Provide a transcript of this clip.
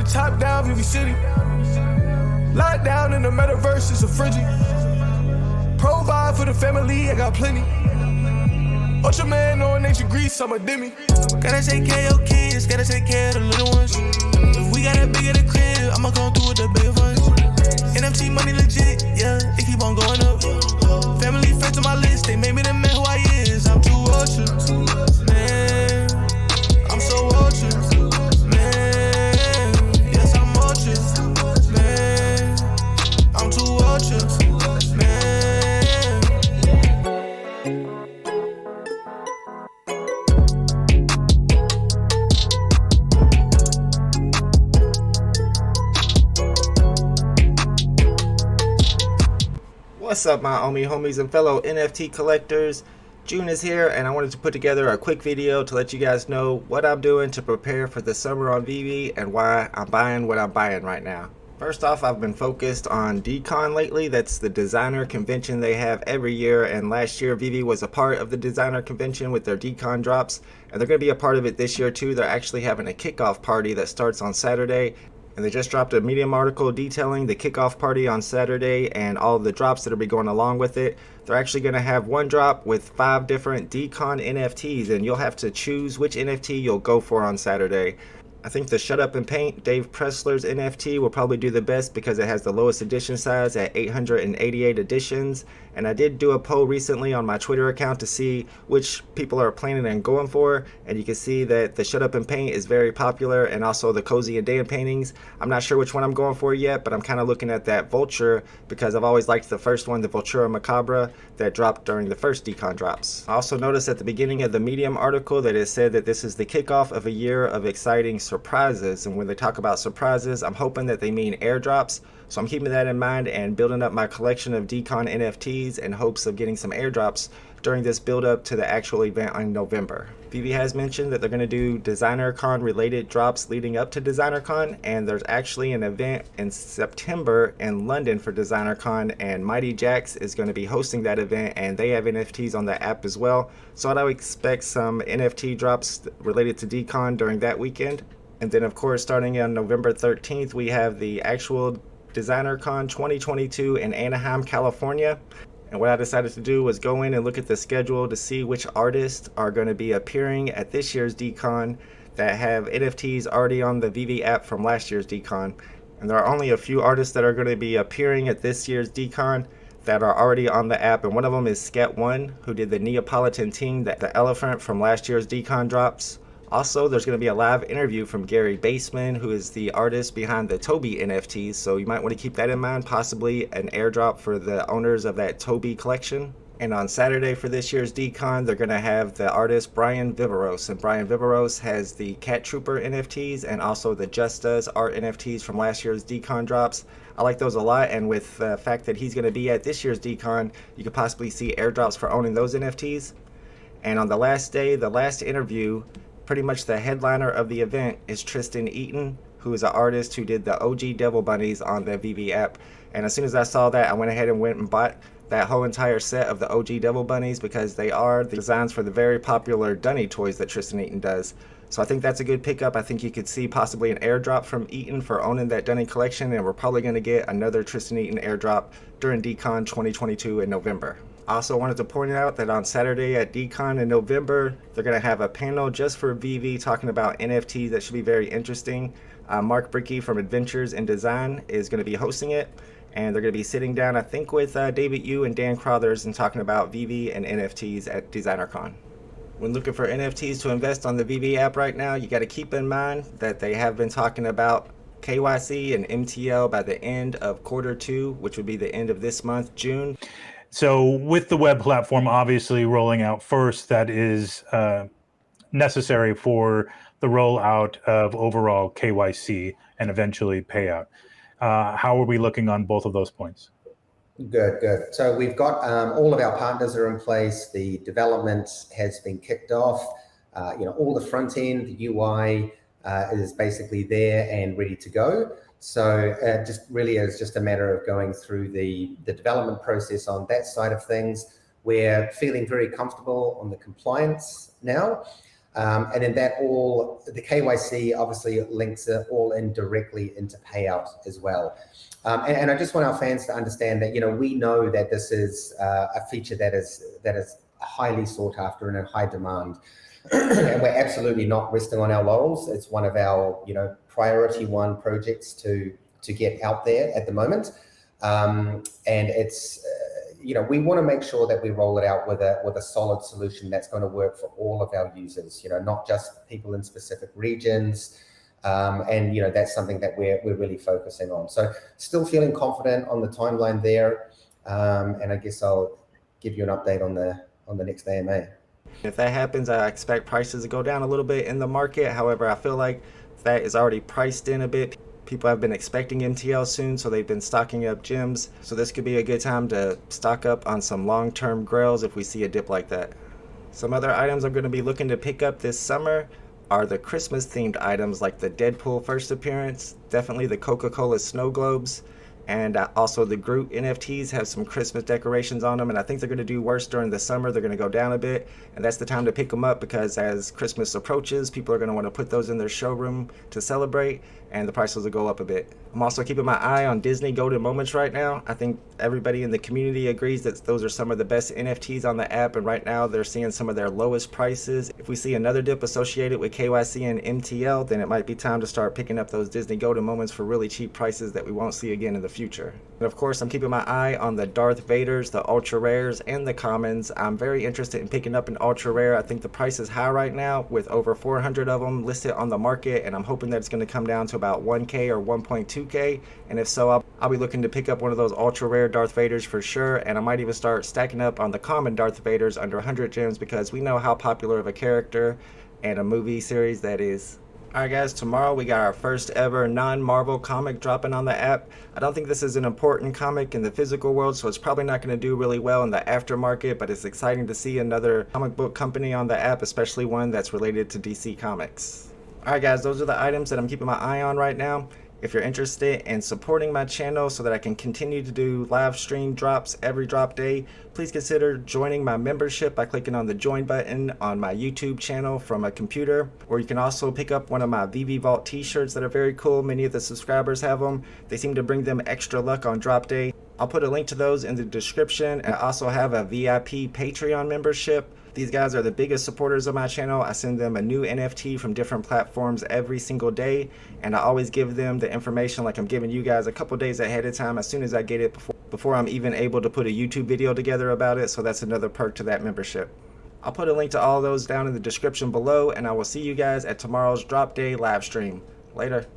top down, VeVe City. Locked down in the metaverse, it's a frigid. Provide for the family, I got plenty. Ultraman on nature grease, I'm a demi. Gotta take care of your kids, gotta take care of the little ones. If we got a bigger the crib, I'ma come through with the bigger ones. NFT money legit, yeah, it keep on going up. Family friends on my list, they made me the man who I is. I'm too ultra, man. I'm so ultra, man. Yes, I'm ultra, man. I'm too ultra, man. What's up, my homies and fellow NFT collectors? June is here, and I wanted to put together a quick video to let you guys know what I'm doing to prepare for the summer on VeVe and why I'm buying what I'm buying right now. First off, I've been focused on Decon lately. That's the designer convention they have every year, and last year VeVe was a part of the designer convention with their Decon drops, and they're going to be a part of it this year too. They're actually having a kickoff party that starts on Saturday. And they just dropped a Medium article detailing the kickoff party on Saturday and all of the drops that will be going along with it. They're actually going to have one drop with 5 different Decon NFTs, and you'll have to choose which NFT you'll go for on Saturday. I think the Shut Up and Paint Dave Pressler's NFT will probably do the best because it has the lowest edition size at 888 editions. And I did do a poll recently on my Twitter account to see which people are planning on going for. And you can see that the Shut Up and Paint is very popular, and also the Cozy and Dan paintings. I'm not sure which one I'm going for yet, but I'm kind of looking at that Vulture because I've always liked the first one, the Vultura Macabra, that dropped during the first Decon drops. I also noticed at the beginning of the Medium article that it said that this is the kickoff of a year of exciting surprises, and when they talk about surprises, I'm hoping that they mean airdrops. So I'm keeping that in mind and building up my collection of Decon NFTs in hopes of getting some airdrops during this build up to the actual event in November. VeVe has mentioned that they're going to do DesignerCon related drops leading up to DesignerCon, and there's actually an event in September in London for DesignerCon, and Mighty Jax is going to be hosting that event, and they have NFTs on the app as well. So I would expect some NFT drops related to Decon during that weekend. And then of course, starting on November 13th, we have the actual DesignerCon 2022 in Anaheim, California. And what I decided to do was go in and look at the schedule to see which artists are going to be appearing at this year's Decon that have NFTs already on the VeVe app from last year's Decon. And there are only a few artists that are going to be appearing at this year's Decon that are already on the app, and one of them is Scat1, who did the Neapolitan Team, the elephant from last year's Decon drops. Also, there's going to be a live interview from Gary Baseman, who is the artist behind the Toby NFTs, so you might want to keep that in mind, possibly an airdrop for the owners of that Toby collection. And on Saturday for this year's Decon, they're going to have the artist Brian Viveros, and Brian Viveros has the Cat Trooper NFTs and also the Just Does art NFTs from last year's Decon drops. I like those a lot, and with the fact that he's going to be at this year's Decon, you could possibly see airdrops for owning those NFTs. And on the last day, the last interview, pretty much the headliner of the event is Tristan Eaton, who is an artist who did the OG Devil Bunnies on the VeVe app. And as soon as I saw that, I went ahead and went and bought that whole entire set of the OG Devil Bunnies because they are the designs for the very popular Dunny toys that Tristan Eaton does. So I think that's a good pickup. I think you could see possibly an airdrop from Eaton for owning that Dunny collection, and we're probably going to get another Tristan Eaton airdrop during Decon 2022 in November. I also wanted to point out that on Saturday at Decon in November, they're going to have a panel just for VeVe talking about NFTs that should be very interesting. Mark Brickey from Adventures in Design is going to be hosting it, and they're going to be sitting down, I think, with David Yu and Dan Crothers and talking about VeVe and NFTs at DesignerCon. When looking for NFTs to invest on the VeVe app right now, you got to keep in mind that they have been talking about KYC and MTL by the end of Q2, which would be the end of this month, June. So with the web platform obviously rolling out first, that is necessary for the rollout of overall KYC and eventually payout. How are we looking on both of those points? Good. So we've got all of our partners are in place. The development has been kicked off. All the front end, the UI is basically there and ready to go. So it just really is just a matter of going through the development process on that side of things. We're feeling very comfortable on the compliance now. And then that all, the KYC obviously links it all in directly into payout as well. And I just want our fans to understand that, we know that this is a feature that is highly sought after and in high demand. And we're absolutely not resting on our laurels. It's one of our, priority one projects to get out there at the moment. And it's, we want to make sure that we roll it out with a solid solution that's going to work for all of our users, not just people in specific regions. And that's something that we're really focusing on. So still feeling confident on the timeline there. And I guess I'll give you an update on the next AMA. If that happens, I expect prices to go down a little bit in the market. However, I feel like that is already priced in a bit. People have been expecting MTL soon, so they've been stocking up gems. So this could be a good time to stock up on some long-term grails if we see a dip like that. Some other items I'm going to be looking to pick up this summer are the Christmas themed items like the Deadpool first appearance, definitely the Coca-Cola snow globes, and also the Groot NFTs have some Christmas decorations on them, and I think they're going to do worse during the summer. They're going to go down a bit, and that's the time to pick them up because as Christmas approaches, people are going to want to put those in their showroom to celebrate, and the prices will go up a bit. I'm also keeping my eye on Disney Golden Moments right now. I think everybody in the community agrees that those are some of the best NFTs on the app, and right now they're seeing some of their lowest prices. If we see another dip associated with KYC and MTL, then it might be time to start picking up those Disney Golden Moments for really cheap prices that we won't see again in the future. And of course, I'm keeping my eye on the Darth Vaders, the ultra rares, and the commons. I'm very interested in picking up an ultra rare. I think the price is high right now with over 400 of them listed on the market, and I'm hoping that it's going to come down to about 1K or 1.2K. And if so, I'll be looking to pick up one of those ultra rare Darth Vaders for sure, and I might even start stacking up on the common Darth Vaders under 100 gems because we know how popular of a character and a movie series that is. Alright guys, tomorrow we got our first ever non-Marvel comic dropping on the app. I don't think this is an important comic in the physical world, so it's probably not going to do really well in the aftermarket, but it's exciting to see another comic book company on the app, especially one that's related to DC Comics. Alright guys, those are the items that I'm keeping my eye on right now. If you're interested in supporting my channel so that I can continue to do live stream drops every drop day, please consider joining my membership by clicking on the join button on my YouTube channel from a computer. Or you can also pick up one of my VeVe Vault t-shirts that are very cool. Many of the subscribers have them. They seem to bring them extra luck on drop day. I'll put a link to those in the description, and I also have a VIP Patreon membership. These guys are the biggest supporters of my channel. I send them a new NFT from different platforms every single day, and I always give them the information like I'm giving you guys a couple days ahead of time as soon as I get it before I'm even able to put a YouTube video together about it, so that's another perk to that membership. I'll put a link to all those down in the description below, and I will see you guys at tomorrow's drop day live stream. Later.